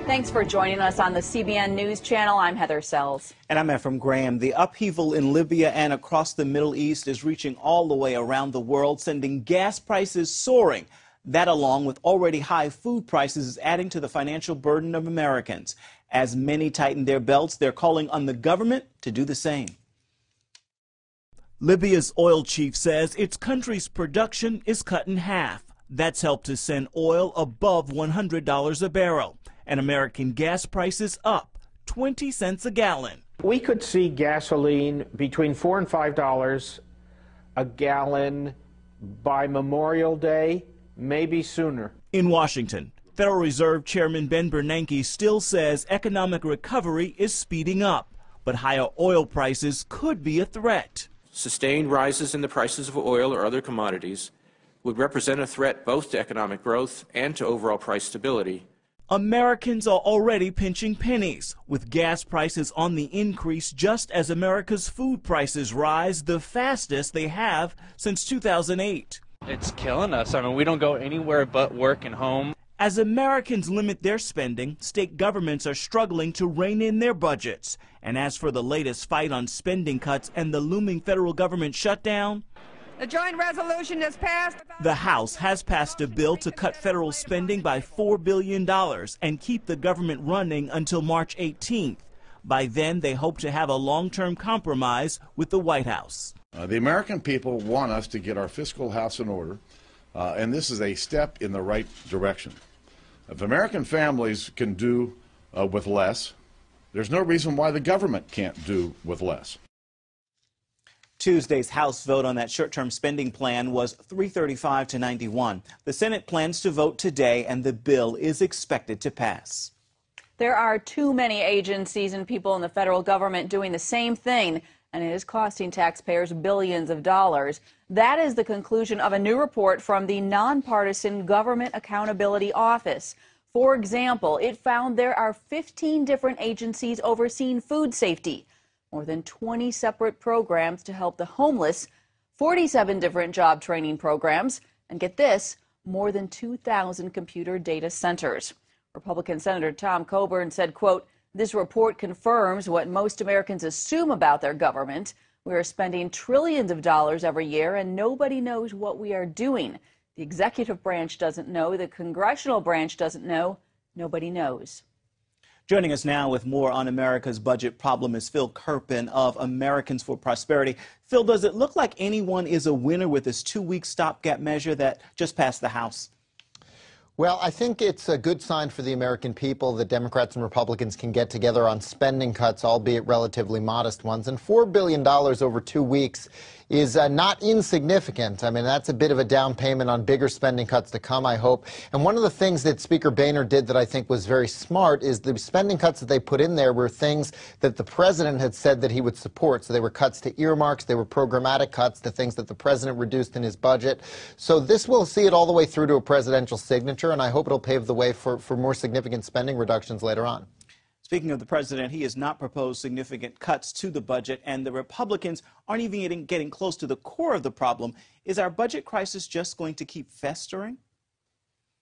Thanks for joining us on the CBN News Channel. I'm Heather Sells. And I'm Ephraim Graham. The upheaval in Libya and across the Middle East is reaching all the way around the world, sending gas prices soaring. That, along with already high food prices, is adding to the financial burden of Americans. As many tighten their belts, they're calling on the government to do the same. Libya's oil chief says its country's production is cut in half. That's helped to send oil above $100 a barrel. And American gas prices up 20 cents a gallon. We could see gasoline between $4 and $5 a gallon by Memorial Day, maybe sooner. In Washington, Federal Reserve Chairman Ben Bernanke still says economic recovery is speeding up, but higher oil prices could be a threat. Sustained rises in the prices of oil or other commodities would represent a threat both to economic growth and to overall price stability. Americans are already pinching pennies, with gas prices on the increase just as America's food prices rise the fastest they have since 2008. It's killing us. I mean, we don't go anywhere but work and home. As Americans limit their spending, state governments are struggling to rein in their budgets. And as for the latest fight on spending cuts and the looming federal government shutdown, the joint resolution is passed. The House has passed a bill to cut federal spending by $4 billion and keep the government running until March 18th. By then, they hope to have a long-term compromise with the White House. The American people want us to get our fiscal house in order, and this is a step in the right direction. If American families can do with less, there's no reason why the government can't do with less. Tuesday's House vote on that short-term spending plan was 335 to 91. The Senate plans to vote today, and the bill is expected to pass. There are too many agencies and people in the federal government doing the same thing, and it is costing taxpayers billions of dollars. That is the conclusion of a new report from the nonpartisan Government Accountability Office. For example, it found there are 15 different agencies overseeing food safety, more than 20 separate programs to help the homeless, 47 different job training programs, and get this, more than 2,000 computer data centers. Republican Senator Tom Coburn said, quote, "This report confirms what most Americans assume about their government. We are spending trillions of dollars every year, and nobody knows what we are doing. The executive branch doesn't know. The congressional branch doesn't know. Nobody knows." Joining us now with more on America's budget problem is Phil Kerpen of Americans for Prosperity. Phil, does it look like anyone is a winner with this 2-week stopgap measure that just passed the House? Well, I think it's a good sign for the American people that Democrats and Republicans can get together on spending cuts, albeit relatively modest ones. And $4 billion over 2 weeks is not insignificant. I mean, that's a bit of a down payment on bigger spending cuts to come, I hope. And one of the things that Speaker Boehner did that I think was very smart is the spending cuts that they put in there were things that the president had said that he would support. So they were cuts to earmarks, they were programmatic cuts to things that the president reduced in his budget. So this will see it all the way through to a presidential signature, and I hope it'll pave the way for more significant spending reductions later on. Speaking of the president, he has not proposed significant cuts to the budget, and the Republicans aren't even getting close to the core of the problem. Is our budget crisis just going to keep festering?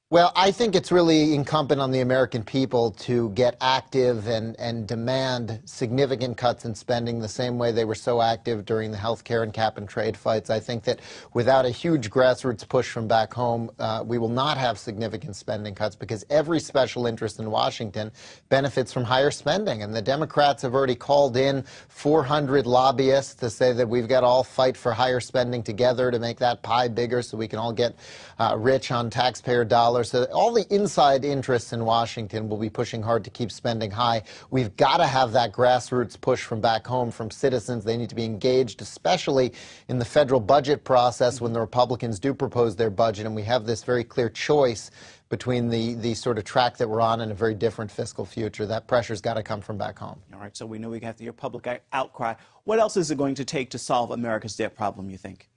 Well, I think it's really incumbent on the American people to get active and demand significant cuts in spending the same way they were so active during the health care and cap and trade fights. I think that without a huge grassroots push from back home, we will not have significant spending cuts because every special interest in Washington benefits from higher spending. And the Democrats have already called in 400 lobbyists to say that we've got to all fight for higher spending together to make that pie bigger so we can all get rich on taxpayer dollars. So all the inside interests in Washington will be pushing hard to keep spending high. We've got to have that grassroots push from back home from citizens. They need to be engaged, especially in the federal budget process when the Republicans do propose their budget. And we have this very clear choice between the sort of track that we're on and a very different fiscal future. That pressure's got to come from back home. All right, so we know we have to hear public outcry. What else is it going to take to solve America's debt problem, you think?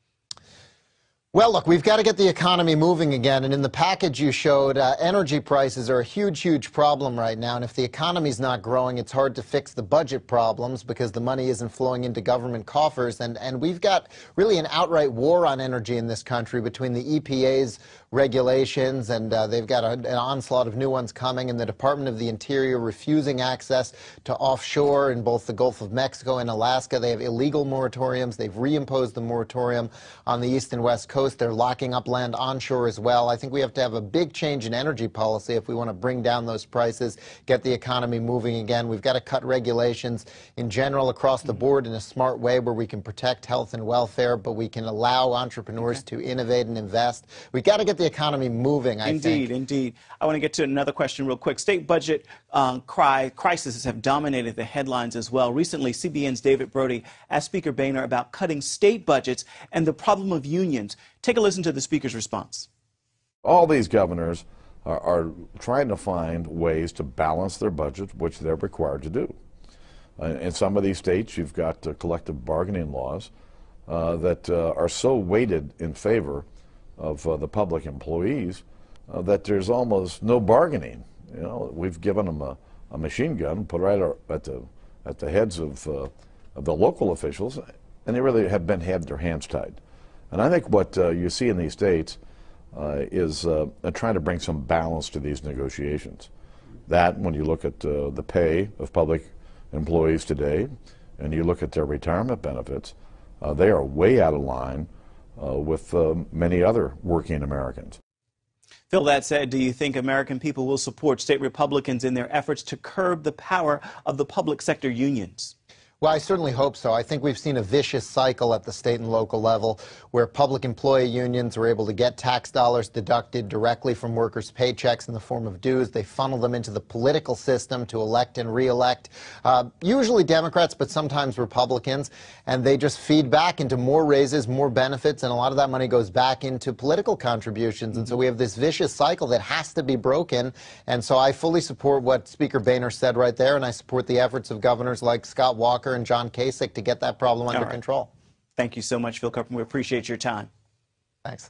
Well, look, we've got to get the economy moving again. And in the package you showed, energy prices are a huge, huge problem right now. And if the economy's not growing, it's hard to fix the budget problems because the money isn't flowing into government coffers. And we've got really an outright war on energy in this country between the EPA's regulations, and they've got an onslaught of new ones coming, and the Department of the Interior refusing access to offshore in both the Gulf of Mexico and Alaska. They have illegal moratoriums. They've reimposed the moratorium on the east and west coast. They're locking up land onshore as well. I think we have to have a big change in energy policy if we want to bring down those prices, get the economy moving again. We've got to cut regulations in general across the board in a smart way where we can protect health and welfare, but we can allow entrepreneurs to innovate and invest. We've got to get the economy moving, I think. Indeed. I want to get to another question real quick. State budget crises have dominated the headlines as well. Recently, CBN's David Brody asked Speaker Boehner about cutting state budgets and the problem of unions. Take a listen to the Speaker's response. All these governors are trying to find ways to balance their budget, which they're required to do. In some of these states, you've got collective bargaining laws that are so weighted in favor of the public employees that there's almost no bargaining. You know, we've given them a machine gun, put right at the heads of the local officials, and they really have had their hands tied. And I think what you see in these states is trying to bring some balance to these negotiations. That, when you look at the pay of public employees today, and you look at their retirement benefits, they are way out of line with many other working Americans. Phil, that said, do you think American people will support state Republicans in their efforts to curb the power of the public sector unions? Well, I certainly hope so. I think we've seen a vicious cycle at the state and local level where public employee unions are able to get tax dollars deducted directly from workers' paychecks in the form of dues. They funnel them into the political system to elect and re-elect, usually Democrats, but sometimes Republicans, and they just feed back into more raises, more benefits, and a lot of that money goes back into political contributions. And so we have this vicious cycle that has to be broken. And so I fully support what Speaker Boehner said right there, and I support the efforts of governors like Scott Walker and John Kasich to get that problem under control. Thank you so much, Phil Carpenter. We appreciate your time. Thanks.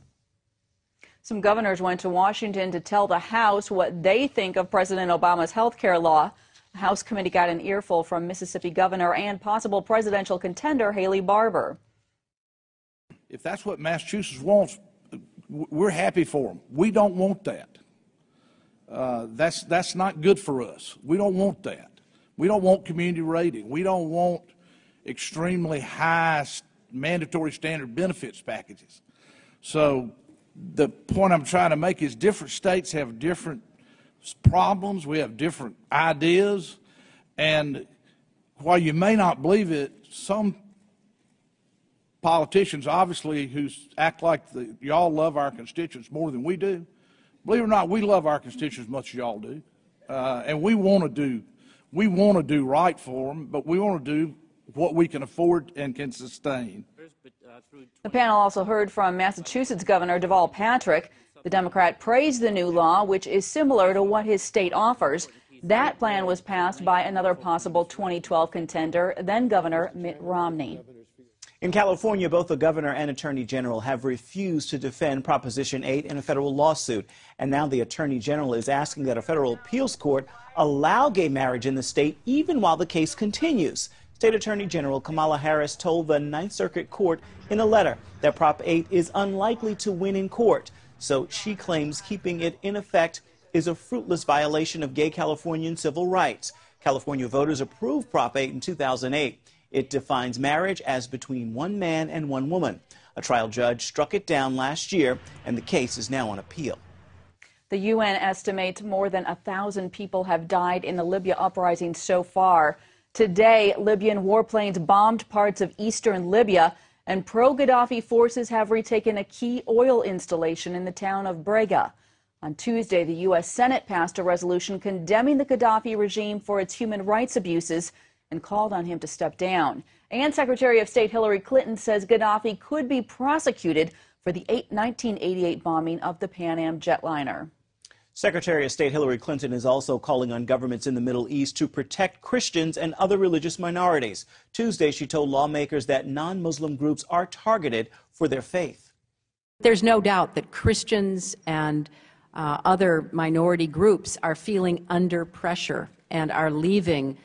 Some governors went to Washington to tell the House what they think of President Obama's health care law. The House committee got an earful from Mississippi governor and possible presidential contender Haley Barbour. If that's what Massachusetts wants, we're happy for them. We don't want that. That's not good for us. We don't want that. We don't want community rating. We don't want extremely high mandatory standard benefits packages. So the point I'm trying to make is different states have different problems. We have different ideas. And while you may not believe it, some politicians, obviously, who act like y'all love our constituents more than we do, believe it or not, we love our constituents as much as y'all do. And we want to do right for them, but we want to do what we can afford and can sustain. The panel also heard from Massachusetts Governor Deval Patrick. The Democrat praised the new law, which is similar to what his state offers. That plan was passed by another possible 2012 contender, then Governor Mitt Romney. In California, both the governor and attorney general have refused to defend Proposition 8 in a federal lawsuit. And now the attorney general is asking that a federal appeals court allow gay marriage in the state even while the case continues. State Attorney General Kamala Harris told the Ninth Circuit Court in a letter that Prop 8 is unlikely to win in court. So she claims keeping it in effect is a fruitless violation of gay Californian civil rights. California voters approved Prop 8 in 2008. It defines marriage as between one man and one woman. A trial judge struck it down last year, and the case is now on appeal. The UN estimates more than 1,000 people have died in the Libya uprising so far. Today, Libyan warplanes bombed parts of eastern Libya, and pro-Gaddafi forces have retaken a key oil installation in the town of Brega. On Tuesday, the U.S. Senate passed a resolution condemning the Gaddafi regime for its human rights abuses and called on him to step down. And Secretary of State Hillary Clinton says Gaddafi could be prosecuted for the 1988 bombing of the Pan Am jetliner. Secretary of State Hillary Clinton is also calling on governments in the Middle East to protect Christians and other religious minorities. Tuesday, she told lawmakers that non-Muslim groups are targeted for their faith. There's no doubt that Christians and other minority groups are feeling under pressure and are leaving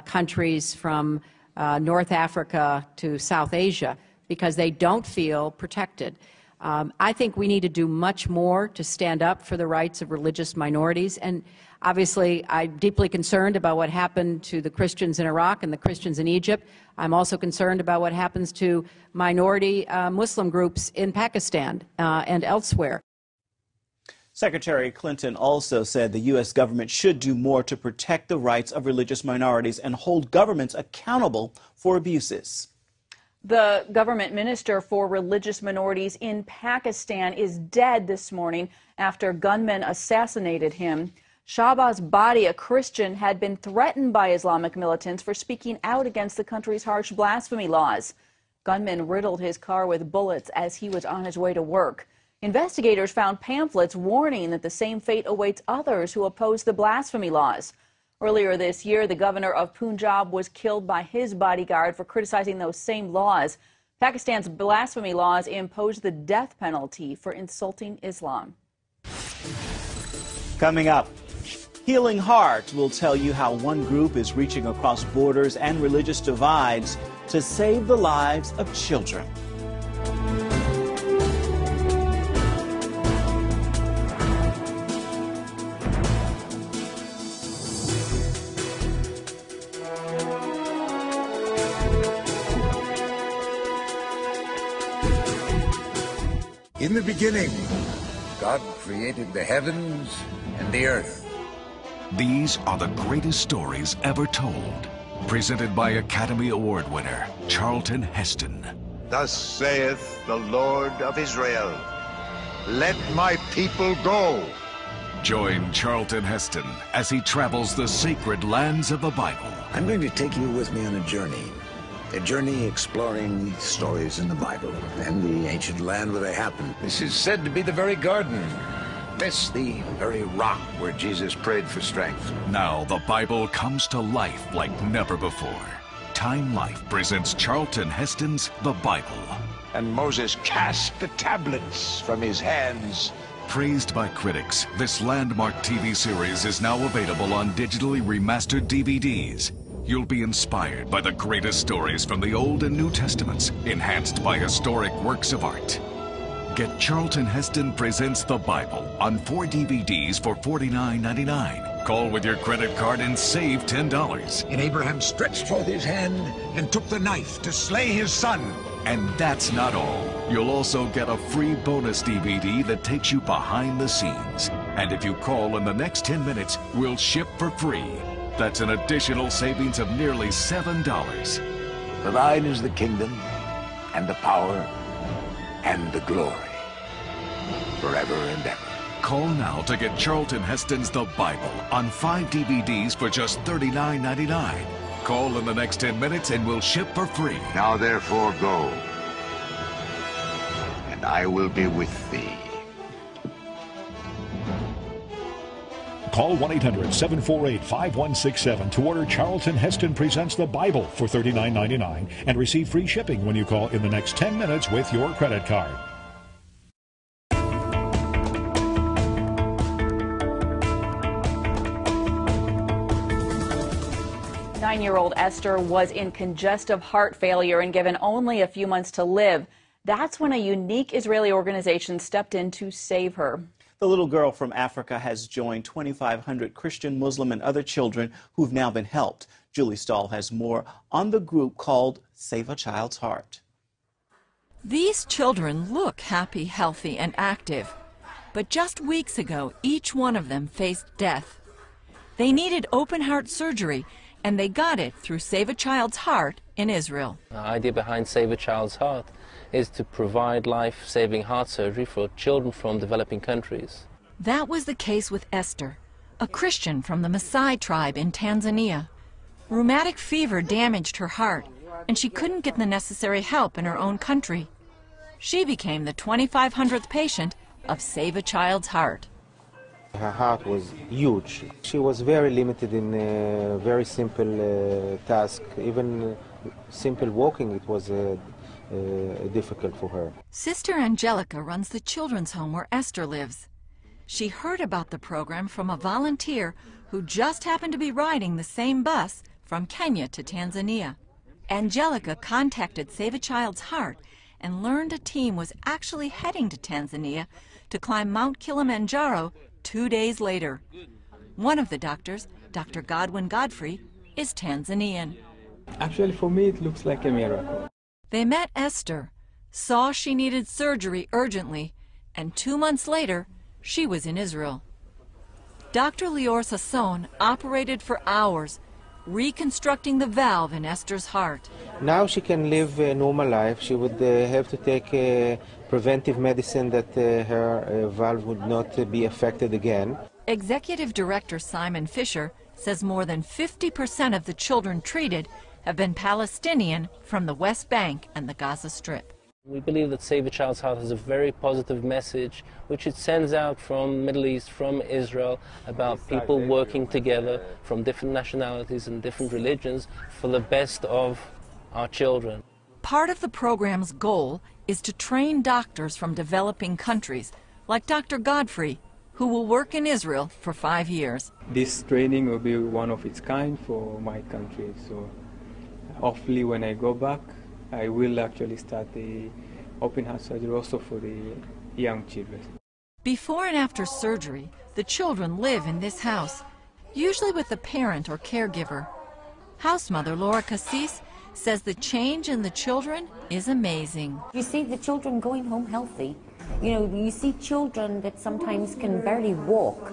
countries from North Africa to South Asia because they don't feel protected. I think we need to do much more to stand up for the rights of religious minorities. And obviously, I'm deeply concerned about what happened to the Christians in Iraq and the Christians in Egypt. I'm also concerned about what happens to minority Muslim groups in Pakistan and elsewhere. Secretary Clinton also said the U.S. government should do more to protect the rights of religious minorities and hold governments accountable for abuses. The government minister for religious minorities in Pakistan is dead this morning after gunmen assassinated him. Shahbaz Badi, a Christian, had been threatened by Islamic militants for speaking out against the country's harsh blasphemy laws. Gunmen riddled his car with bullets as he was on his way to work. Investigators found pamphlets warning that the same fate awaits others who oppose the blasphemy laws. Earlier this year, the governor of Punjab was killed by his bodyguard for criticizing those same laws. Pakistan's blasphemy laws impose the death penalty for insulting Islam. Coming up, Healing Heart will tell you how one group is reaching across borders and religious divides to save the lives of children. In the beginning, God created the heavens and the earth. These are the greatest stories ever told. Presented by Academy Award winner Charlton Heston. Thus saith the Lord of Israel, let my people go. Join Charlton Heston as he travels the sacred lands of the Bible. I'm going to take you with me on a journey. A journey exploring stories in the Bible and the ancient land where they happened. This is said to be the very garden. This, the very rock where Jesus prayed for strength. Now the Bible comes to life like never before. Time Life presents Charlton Heston's The Bible. And Moses cast the tablets from his hands. Praised by critics, this landmark TV series is now available on digitally remastered DVDs. You'll be inspired by the greatest stories from the Old and New Testaments, enhanced by historic works of art. Get Charlton Heston Presents the Bible on 4 DVDs for $49.99. Call with your credit card and save $10. And Abraham stretched forth his hand and took the knife to slay his son. And that's not all. You'll also get a free bonus DVD that takes you behind the scenes. And if you call in the next 10 minutes, we'll ship for free. That's an additional savings of nearly $7. For thine is the kingdom, and the power, and the glory, forever and ever. Call now to get Charlton Heston's The Bible on 5 DVDs for just $39.99. Call in the next 10 minutes and we'll ship for free. Now therefore go, and I will be with thee. Call 1-800-748-5167 to order Charlton Heston Presents the Bible for $39.99 and receive free shipping when you call in the next 10 minutes with your credit card. Nine-year-old Esther was in congestive heart failure and given only a few months to live. That's when a unique Israeli organization stepped in to save her. The little girl from Africa has joined 2,500 Christian, Muslim, and other children who've now been helped. Julie Stahl has more on the group called Save a Child's Heart. These children look happy, healthy, and active. But just weeks ago, each one of them faced death. They needed open-heart surgery, and they got it through Save a Child's Heart in Israel. The idea behind Save a Child's Heart is to provide life-saving heart surgery for children from developing countries. That was the case with Esther, a Christian from the Maasai tribe in Tanzania. Rheumatic fever damaged her heart, and she couldn't get the necessary help in her own country. She became the 2,500th patient of Save a Child's Heart. Her heart was huge. She was very limited in a very simple task. Even simple walking, it was difficult for her. Sister Angelica runs the children's home where Esther lives. She heard about the program from a volunteer who just happened to be riding the same bus from Kenya to Tanzania. Angelica contacted Save a Child's Heart and learned a team was actually heading to Tanzania to climb Mount Kilimanjaro 2 days later. One of the doctors, Dr. Godwin Godfrey, is Tanzanian. Actually, for me, it looks like a miracle. They met Esther, saw she needed surgery urgently, and 2 months later, she was in Israel. Dr. Lior Sasson operated for hours, reconstructing the valve in Esther's heart. Now she can live a normal life. She would have to take preventive medicine that her valve would not be affected again. Executive Director Simon Fisher says more than 50% of the children treated have been Palestinian from the West Bank and the Gaza Strip. We believe that Save a Child's Heart has a very positive message which it sends out from the Middle East, from Israel, about people working together from different nationalities and different religions for the best of our children. Part of the program's goal is to train doctors from developing countries, like Dr. Godfrey, who will work in Israel for 5 years. This training will be one of its kind for my country, so hopefully when I go back, I will actually start the open heart surgery also for the young children. Before and after surgery, the children live in this house, usually with a parent or caregiver. House mother Laura Cassis says the change in the children is amazing. You see the children going home healthy. You know, you see children that sometimes can barely walk,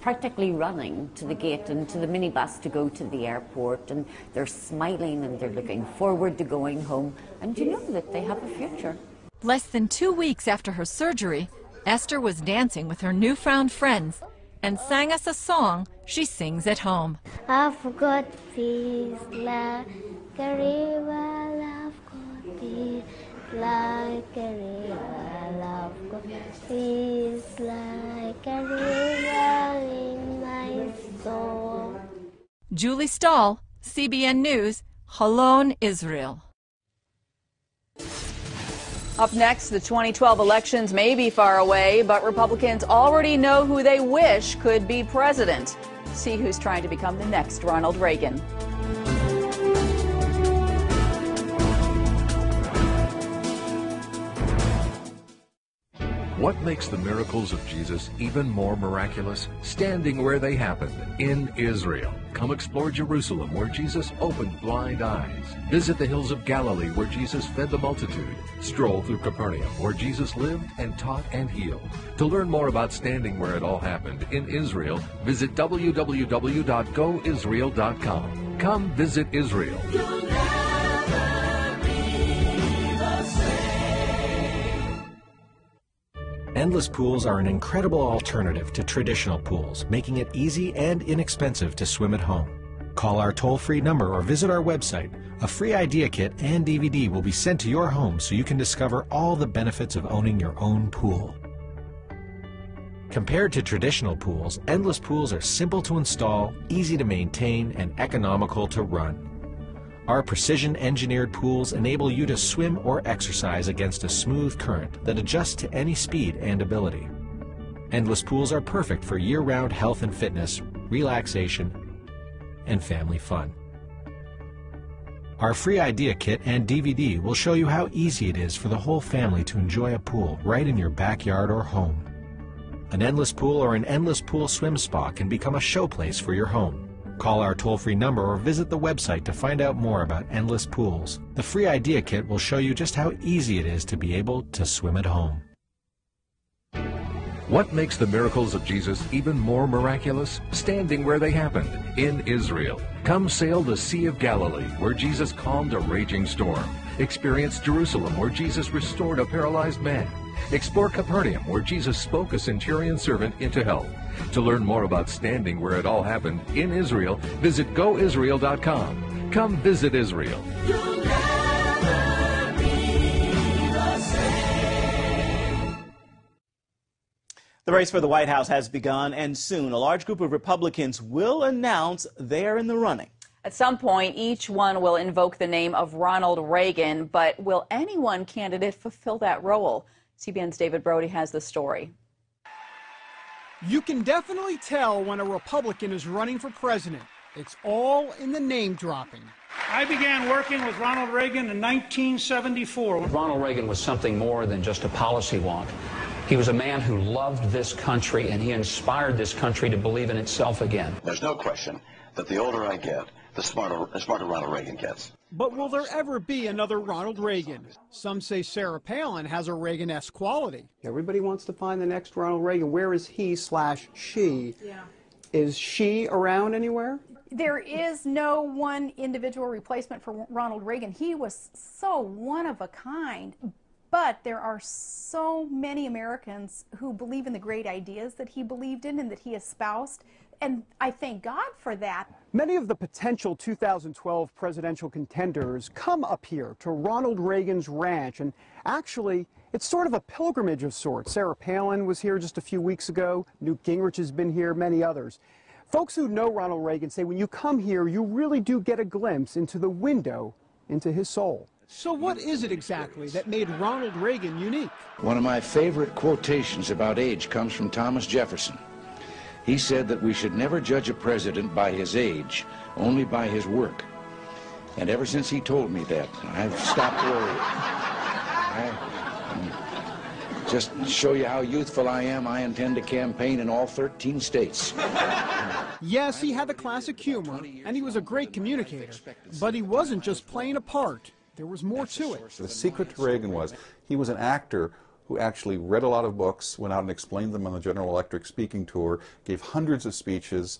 practically running to the gate and to the minibus to go to the airport, and they're smiling and they're looking forward to going home, and you know that they have a future. Less than 2 weeks after her surgery, Esther was dancing with her newfound friends and sang us a song she sings at home. I've got peace like a river, I've got peace like a river, I've got peace like a river in my soul. Julie Stahl, CBN News, Holon, Israel. Up next, the 2012 elections may be far away, but Republicans already know who they wish could be president. See who's trying to become the next Ronald Reagan. What makes the miracles of Jesus even more miraculous? Standing where they happened, in Israel. Come explore Jerusalem, where Jesus opened blind eyes. Visit the hills of Galilee, where Jesus fed the multitude. Stroll through Capernaum, where Jesus lived and taught and healed. To learn more about standing where it all happened, in Israel, visit www.goisrael.com. Come visit Israel. Endless pools are an incredible alternative to traditional pools, making it easy and inexpensive to swim at home. Call our toll-free number or visit our website. A free idea kit and DVD will be sent to your home so you can discover all the benefits of owning your own pool. Compared to traditional pools, endless pools are simple to install, easy to maintain, and economical to run. Our precision-engineered pools enable you to swim or exercise against a smooth current that adjusts to any speed and ability. Endless pools are perfect for year-round health and fitness, relaxation, and family fun. Our free idea kit and DVD will show you how easy it is for the whole family to enjoy a pool right in your backyard or home. An endless pool or an endless pool swim spa can become a showplace for your home. Call our toll-free number or visit the website to find out more about endless pools. The free idea kit will show you just how easy it is to be able to swim at home. What makes the miracles of Jesus even more miraculous? Standing where they happened, in Israel. Come sail the Sea of Galilee, where Jesus calmed a raging storm. Experience Jerusalem, where Jesus restored a paralyzed man. Explore Capernaum, where Jesus spoke a centurion servant into health. To learn more about standing where it all happened, in Israel, visit goisrael.com. Come visit Israel. The race for the White House has begun, and soon a large group of Republicans will announce they are in the running. At some point, each one will invoke the name of Ronald Reagan, but will any one candidate fulfill that role? CBN's David Brody has the story. You can definitely tell when a Republican is running for president. It's all in the name dropping. I began working with Ronald Reagan in 1974. Ronald Reagan was something more than just a policy wonk. He was a man who loved this country, and he inspired this country to believe in itself again. There's no question that the older I get, the smarter Ronald Reagan gets. But will there ever be another Ronald Reagan? Some say Sarah Palin has a Reagan-esque quality. Everybody wants to find the next Ronald Reagan. Where is he/she? Yeah. Is she around anywhere? There is no one individual replacement for Ronald Reagan. He was so one of a kind. But there are so many Americans who believe in the great ideas that he believed in and that he espoused. And I thank God for that. Many of the potential 2012 presidential contenders come up here to Ronald Reagan's ranch, and actually, it's sort of a pilgrimage of sorts. Sarah Palin was here just a few weeks ago. Newt Gingrich has been here, many others. Folks who know Ronald Reagan say when you come here, you really do get a glimpse into the window into his soul. So what is it exactly that made Ronald Reagan unique? One of my favorite quotations about age comes from Thomas Jefferson. He said that we should never judge a president by his age, only by his work. And ever since he told me that, I've stopped worrying. Just to show you how youthful I am, I intend to campaign in all 13 states. Yes, he had the classic humor, and he was a great communicator. But he wasn't just playing a part. There was more to it. The secret to Reagan was he was an actor who actually read a lot of books, went out and explained them on the General Electric speaking tour, gave hundreds of speeches,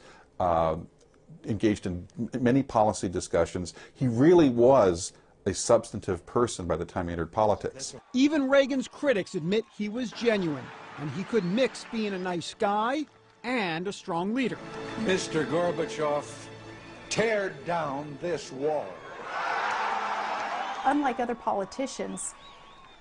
engaged in many policy discussions. He really was a substantive person by the time he entered politics. Even Reagan's critics admit he was genuine, and he could mix being a nice guy and a strong leader. Mr. Gorbachev, tear down this wall. Unlike other politicians,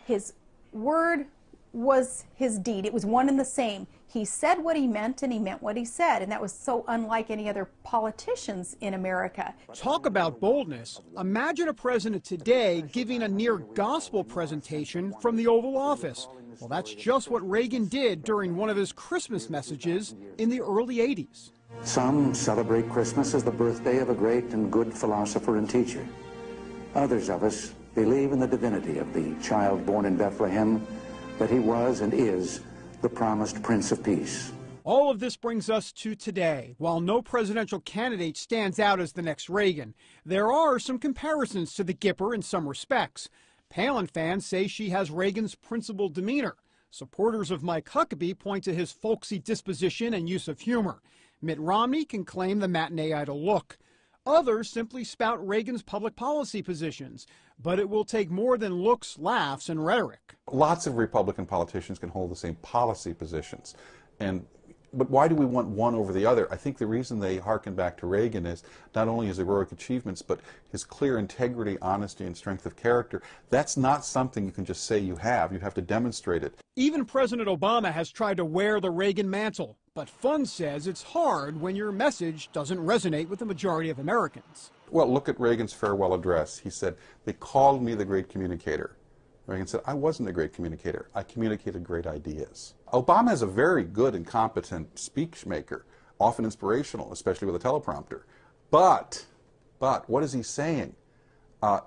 his word was his deed. It was one and the same. He said what he meant, and he meant what he said, and that was so unlike any other politicians in America. Talk about boldness. Imagine a president today giving a near gospel presentation from the Oval Office. Well, that's just what Reagan did during one of his Christmas messages in the early 80s. Some celebrate Christmas as the birthday of a great and good philosopher and teacher. Others of us believe in the divinity of the child born in Bethlehem, that he was and is the promised Prince of Peace. All of this brings us to today. While no presidential candidate stands out as the next Reagan, there are some comparisons to the Gipper in some respects. Palin fans say she has Reagan's principled demeanor. Supporters of Mike Huckabee point to his folksy disposition and use of humor. Mitt Romney can claim the matinee idol look. Others simply spout Reagan's public policy positions, but it will take more than looks, laughs, and rhetoric. Lots of Republican politicians can hold the same policy positions, but why do we want one over the other? I think the reason they hearken back to Reagan is not only his heroic achievements, but his clear integrity, honesty, and strength of character. That's not something you can just say you have. You have to demonstrate it. Even President Obama has tried to wear the Reagan mantle, but Fun says it's hard when your message doesn't resonate with the majority of Americans. Well, look at Reagan's farewell address. He said, "They called me the great communicator." Reagan said, "I wasn't a great communicator. I communicated great ideas." Obama is a very good and competent speech maker, often inspirational, especially with a teleprompter. But what is he saying?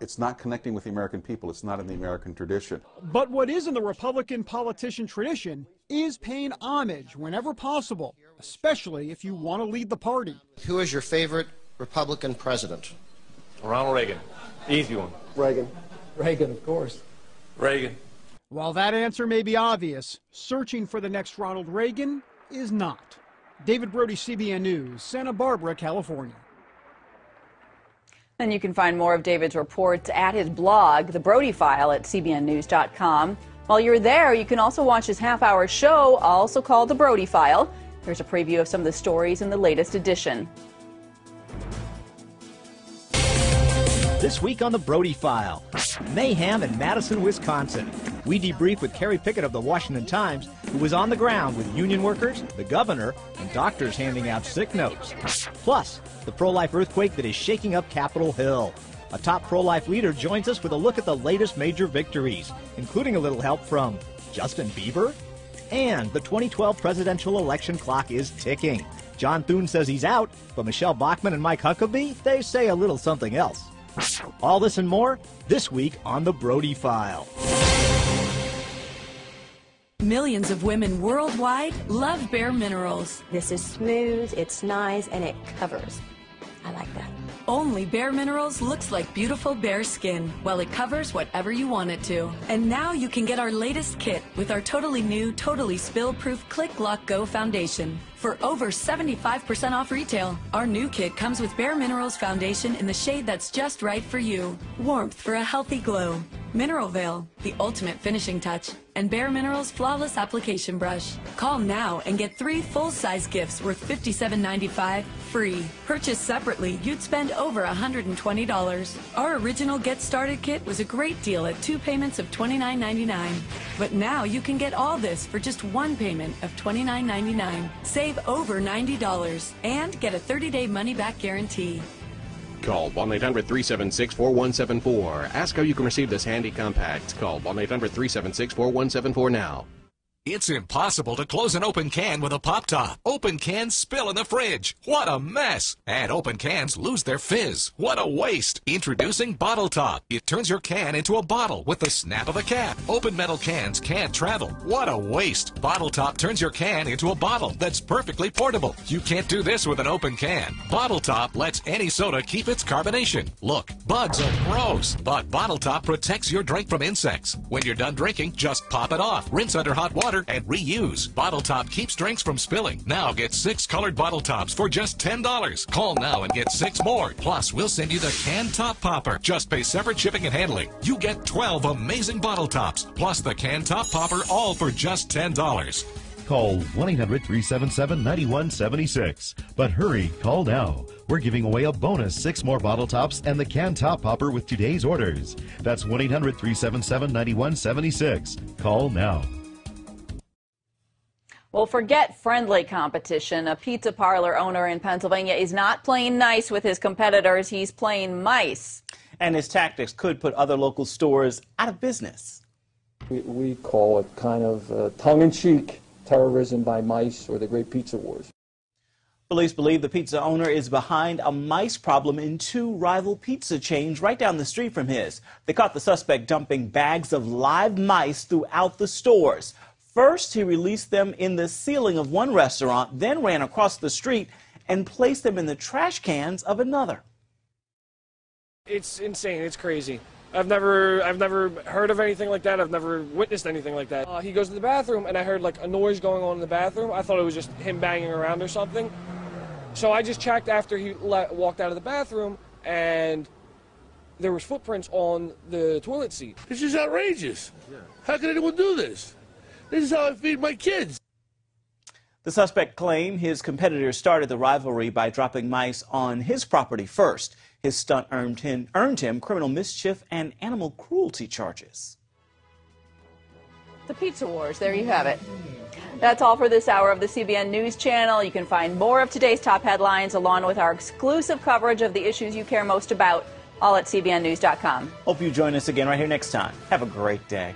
It's not connecting with the American people. It's not in the American tradition. But what is in the Republican politician tradition is paying homage whenever possible, especially if you want to lead the party. Who is your favorite Republican president? Ronald Reagan. Easy one. Reagan. Reagan, of course. Reagan. While that answer may be obvious, searching for the next Ronald Reagan is not. David Brody, CBN News, Santa Barbara, California. And you can find more of David's reports at his blog, The Brody File, at cbnnews.com. While you're there, you can also watch his half-hour show, also called The Brody File. Here's a preview of some of the stories in the latest edition. This week on The Brody File, mayhem in Madison, Wisconsin. We debrief with Kerry Pickett of the Washington Times, who was on the ground with union workers, the governor, and doctors handing out sick notes. Plus, the pro-life earthquake that is shaking up Capitol Hill. A top pro-life leader joins us with a look at the latest major victories, including a little help from Justin Bieber. And the 2012 presidential election clock is ticking. John Thune says he's out, but Michelle Bachmann and Mike Huckabee, they say a little something else. All this and more this week on The Brody File. Millions of women worldwide love Bare Minerals. This is smooth, it's nice, and it covers. I like that. Only Bare Minerals looks like beautiful bare skin, while it covers whatever you want it to. And now you can get our latest kit with our totally new, totally spill-proof Click Lock Go Foundation. For over 75% off retail, our new kit comes with Bare Minerals Foundation in the shade that's just right for you. Warmth for a healthy glow. Mineral Veil, the ultimate finishing touch, and Bare Minerals Flawless Application Brush. Call now and get 3 full-size gifts worth $57.95 free. Purchased separately, you'd spend over $120. Our original Get Started kit was a great deal at 2 payments of $29.99. But now you can get all this for just 1 payment of $29.99. Save over $90 and get a 30-day money-back guarantee. Call 1-800-376-4174. Ask how you can receive this handy compact. Call 1-800-376-4174 now. It's impossible to close an open can with a pop top. Open cans spill in the fridge. What a mess. And open cans lose their fizz. What a waste. Introducing Bottle Top. It turns your can into a bottle with the snap of a cap. Open metal cans can't travel. What a waste. Bottle Top turns your can into a bottle that's perfectly portable. You can't do this with an open can. Bottle Top lets any soda keep its carbonation. Look, bugs are gross, but Bottle Top protects your drink from insects. When you're done drinking, just pop it off. Rinse under hot water and reuse. Bottle Top keeps drinks from spilling. Now get 6 colored bottle tops for just $10. Call now and get 6 more. Plus, we'll send you the can top popper. Just pay separate shipping and handling. You get 12 amazing bottle tops, plus the can top popper, all for just $10. Call 1-800-377-9176. But hurry, call now. We're giving away a bonus 6 more bottle tops and the can top popper with today's orders. That's 1-800-377-9176. Call now. Well, forget friendly competition. A pizza parlor owner in Pennsylvania is not playing nice with his competitors. He's playing mice. And his tactics could put other local stores out of business. We call it kind of tongue-in-cheek terrorism by mice, or the Great Pizza Wars. Police believe the pizza owner is behind a mice problem in 2 rival pizza chains right down the street from his. They caught the suspect dumping bags of live mice throughout the stores. First, he released them in the ceiling of one restaurant, then ran across the street and placed them in the trash cans of another. It's insane. It's crazy. I've never heard of anything like that. I've never witnessed anything like that. He goes to the bathroom, and I heard like a noise going on in the bathroom. I thought it was just him banging around or something. So I just checked after he walked out of the bathroom, and there was footprints on the toilet seat. This is outrageous. Yeah. How can anyone do this? This is how I feed my kids. The suspect claimed his competitors started the rivalry by dropping mice on his property first. His stunt earned him criminal mischief and animal cruelty charges. The Pizza Wars, there you have it. That's all for this hour of the CBN News Channel. You can find more of today's top headlines along with our exclusive coverage of the issues you care most about, all at cbnnews.com. Hope you join us again right here next time. Have a great day.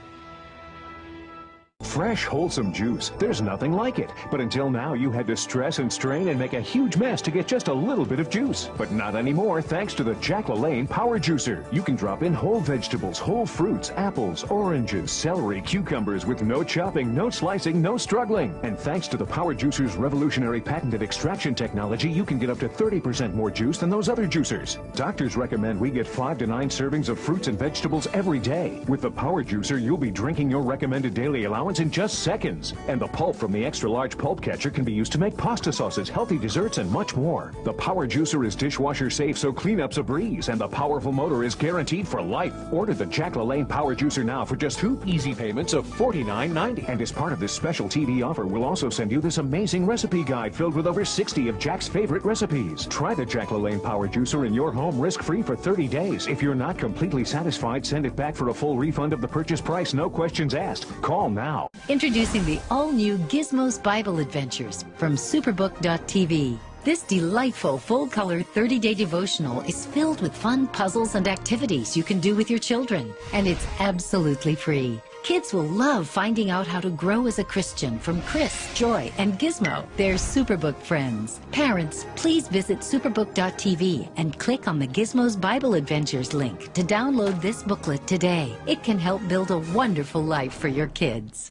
Fresh, wholesome juice. There's nothing like it. But until now, you had to stress and strain and make a huge mess to get just a little bit of juice. But not anymore, thanks to the Jack LaLanne Power Juicer. You can drop in whole vegetables, whole fruits, apples, oranges, celery, cucumbers with no chopping, no slicing, no struggling. And thanks to the Power Juicer's revolutionary patented extraction technology, you can get up to 30% more juice than those other juicers. Doctors recommend we get 5 to 9 servings of fruits and vegetables every day. With the Power Juicer, you'll be drinking your recommended daily allowance in just seconds. And the pulp from the extra-large pulp catcher can be used to make pasta sauces, healthy desserts, and much more. The Power Juicer is dishwasher safe, so cleanup's a breeze, and the powerful motor is guaranteed for life. Order the Jack LaLanne Power Juicer now for just 2 easy payments of $49.90. And as part of this special TV offer, we'll also send you this amazing recipe guide filled with over 60 of Jack's favorite recipes. Try the Jack LaLanne Power Juicer in your home risk-free for 30 days. If you're not completely satisfied, send it back for a full refund of the purchase price, no questions asked. Call now. Introducing the all-new Gizmos Bible Adventures from Superbook.tv. This delightful full-color 30-day devotional is filled with fun puzzles and activities you can do with your children, and it's absolutely free. Kids will love finding out how to grow as a Christian from Chris, Joy, and Gizmo, their Superbook friends. Parents, please visit Superbook.tv and click on the Gizmos Bible Adventures link to download this booklet today. It can help build a wonderful life for your kids.